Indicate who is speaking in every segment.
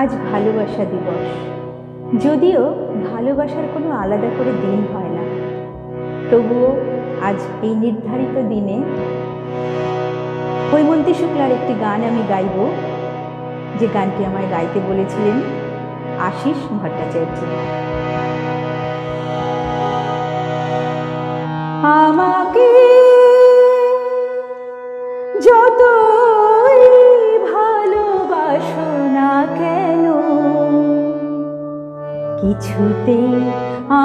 Speaker 1: আজ ভালোবাসা দিবস। যদিও ভালোবাসার কোনো আলাদা করে দিন হয় না, তবুও আজ এই নির্ধারিত দিনে হৈমন্তী শুক্লার একটি গান আমি গাইব, যে গানটি আমায় গাইতে বলেছিলেন আশিস ভট্টাচার্য। আমাকে যতই ভালোবাসো না কেন, কিছুতেই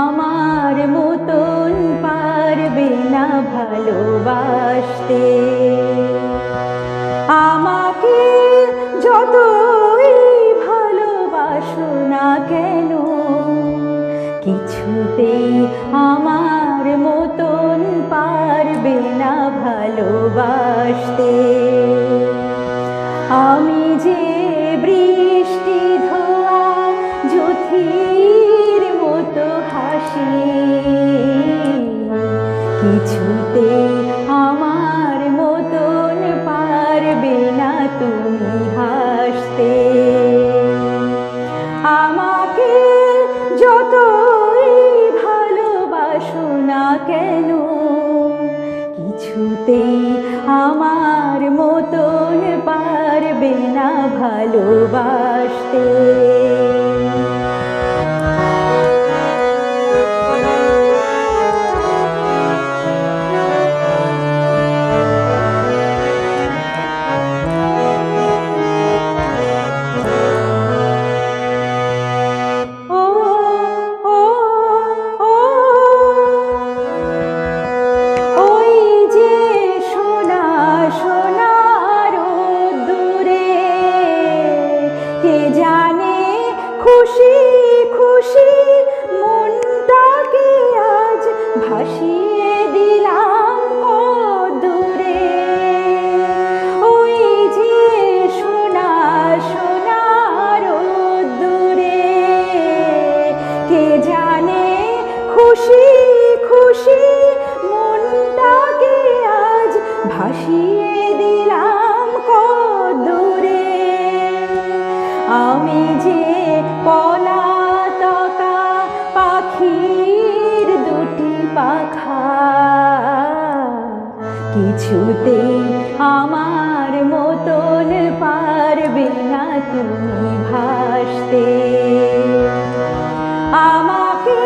Speaker 1: আমার মতন পারবে না ভালোবাসতে। আমাকে যতই ভালোবাসো না কেন, কিছুতেই আমার মতন পারবে না ভালোবাসতে। আমি যে বৃষ্টি ধোয়া জ্যোতির মতো হাসি, কিছুতেই আমার মতন পারবে না তুমি হাসতে। আমাকে যতই ভালোবাসো না কেন, কিছুতেই আমার মতন পারবে না ভালোবাসতে। খুশি খুশি মনটাকে আজ ভাসিয়ে দিলাম দূরে। ওই যে সোনা সোনা রোদ্দুরে, কে জানে খুশি খুশি মনটাকে আজ ভাসিয়ে দিলাম দূরে। আমি যে পলাতকা পাখির দুটি পাখা, কিছুতেই আমার মতন পারবে না তুমি ভাসতে। আমাকে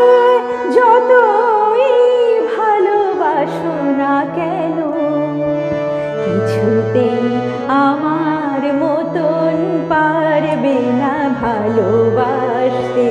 Speaker 1: যতই ভালোবাসো না কেন, কিছুতেই আমার মতন পারবে না ভালোবাসতে।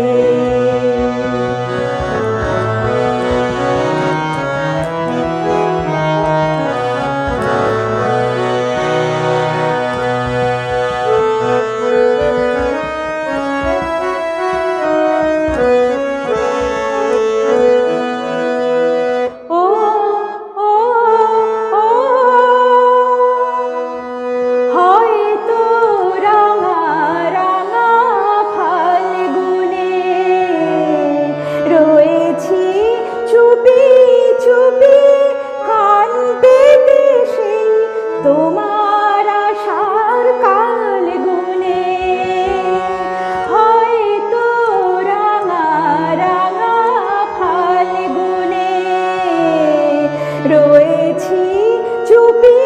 Speaker 1: তোমার আশার কাল গুনে হয়তো রাঙা রাঙা ফাল্গুনে রয়েছি চুপি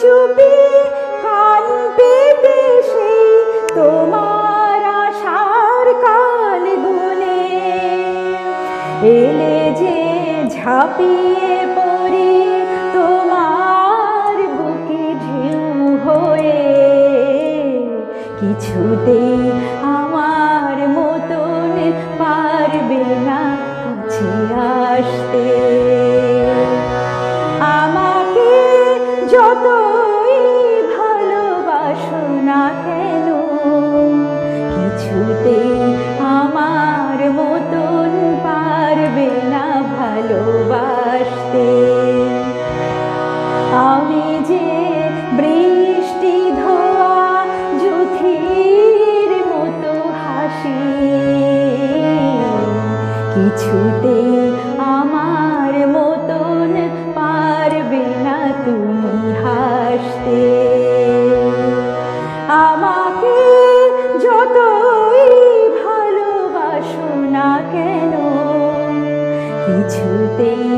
Speaker 1: চুপি কান পেতে সেই তোমার আশার কাল গুনে। এলে যে ঝাঁপিয়ে পড়ি তোমার বুকে ঢেউ হয়ে, কিছুতেই আমার মতন পারবে না কাছে আসতে। আমাকে যতই ভালোবাসো না কেন, কিছুতেই আমার মতন পারবে না ভালোবাসতে। আমি যে বৃষ্টি ধোয়া জ্যোতির মতো হাসি, কিছুতেই আমার মতন পারবে না তুমি হাসতে। আমাকে যত না কেন, কিছুতেই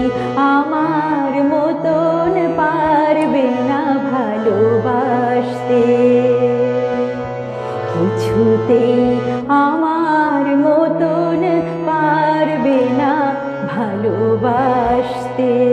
Speaker 1: আমার মতন পারবে না ভালোবাসতে, কিছুতেই আমার মতন পারবে না ভালোবাসতে।